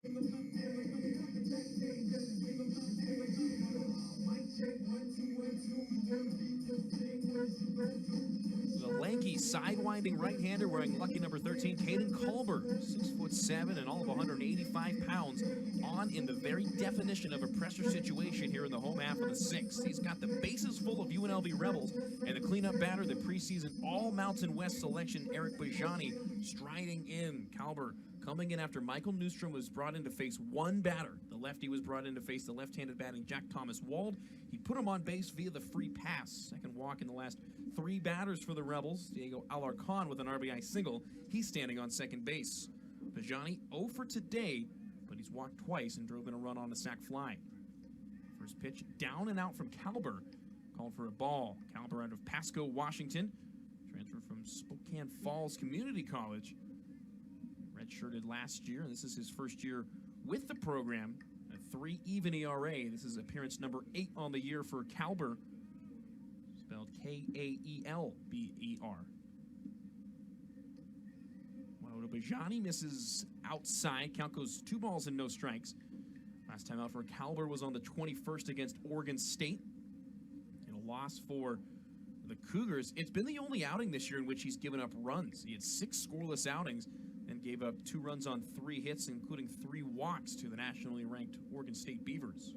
The lanky, sidewinding right-hander wearing lucky number 13, Caden Culber, 6'7" and all of 185 pounds, on in the very definition of a pressure situation here in the home half of the sixth. He's got the bases full of UNLV Rebels, and the cleanup batter, the preseason All-Mountain West selection, Eric Bajani, striding in. Culber coming in after Michael Newstrom was brought in to face one batter. The lefty was brought in to face the left-handed batting Jack Thomas Wald. He put him on base via the free pass. Second walk in the last three batters for the Rebels. Diego Alarcon with an RBI single. He's standing on second base. Bajani 0 for today, but he's walked twice and drove in a run on a sac fly. First pitch down and out from Culber. Called for a ball. Culber out of Pasco, Washington. Transferred from Spokane Falls Community College. Redshirted last year, and this is his first year with the program. A 3 even ERA. This is appearance number 8 on the year for Culber. Spelled Kaelber. Bajani misses outside. Count goes 2 balls and no strikes. Last time out for Culber was on the 21st against Oregon State. In a loss for the Cougars. It's been the only outing this year in which he's given up runs. He had 6 scoreless outings and gave up 2 runs on 3 hits, including 3 walks to the nationally ranked Oregon State Beavers.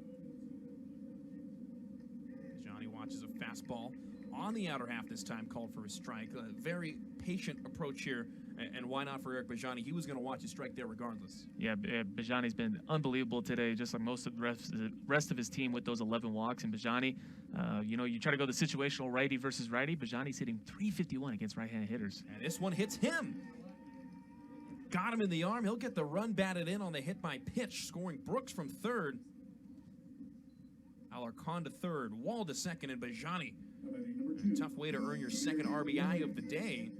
Bajani watches a fastball on the outer half this time, called for a strike. A very patient approach here, and why not for Eric Bajani? He was going to watch a strike there regardless. Yeah, Bajani's been unbelievable today, just like most of the rest of his team with those 11 walks. And Bajani, you know, you try to go the situational righty versus righty. Bajani's hitting .351 against right-handed hitters. And this one hits him. Got him in the arm. He'll get the run batted in on the hit by pitch, scoring Brooks from third. Alarcon to third, Wall to second, and Bajani. A tough way to earn your second RBI of the day.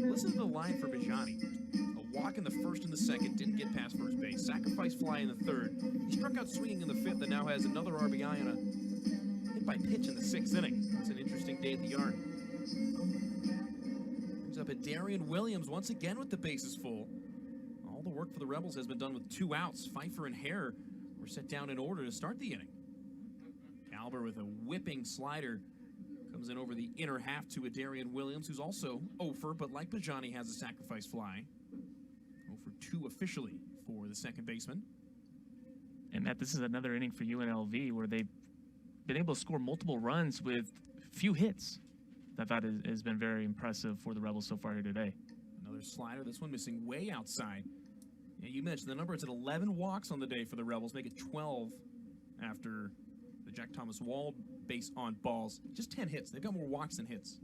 Listen to the line for Bajani. A walk in the first and the second, didn't get past first base. Sacrifice fly in the third. He struck out swinging in the fifth and now has another RBI and a hit by pitch in the 6th inning. It's an interesting day at the yard. Brings up a Darian Williams once again with the bases full. All the work for the Rebels has been done with 2 outs. Pfeiffer and Hare were set down in order to start the inning. Culber with a whipping slider comes in over the inner half to a Darian Williams, who's also 0 for, but like Bajani has a sacrifice fly. 0 for 2 officially for the second baseman. And Matt, this is another inning for UNLV where they've been able to score multiple runs with few hits. I thought has been very impressive for the Rebels so far here today. Another slider, this one missing way outside. Yeah, you mentioned the number. It's at 11 walks on the day for the Rebels, make it 12 after the Jack Thomas Wall base on balls. Just 10 hits. They've got more walks than hits.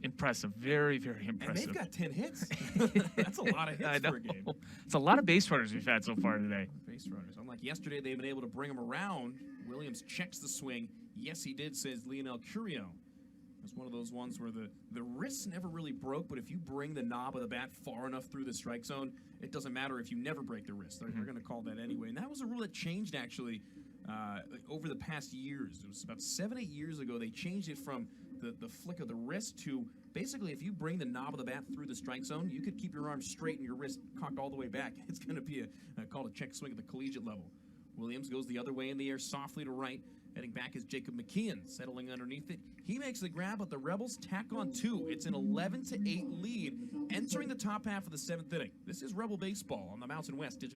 Impressive. Very, very impressive. And they've got 10 hits. That's a lot of hits for a game. It's a lot of base runners we've had so far today. Base runners. Unlike yesterday, they've been able to bring them around. Williams checks the swing. Yes, he did, says Lionel Curio. It's one of those ones where the wrists never really broke, but if you bring the knob of the bat far enough through the strike zone, it doesn't matter if you never break the wrist. They're going to call that anyway. And that was a rule that changed, actually, over the past years. It was about 7-8 years ago. They changed it from the flick of the wrist to basically if you bring the knob of the bat through the strike zone, you could keep your arm straight and your wrist cocked all the way back. It's going to be called a check swing at the collegiate level. Williams goes the other way in the air, softly to right. Heading back is Jacob McKeon, settling underneath it. He makes the grab, but the Rebels tack on 2. It's an 11-8 lead, entering the top half of the 7th inning. This is Rebel Baseball on the Mountain West Digital.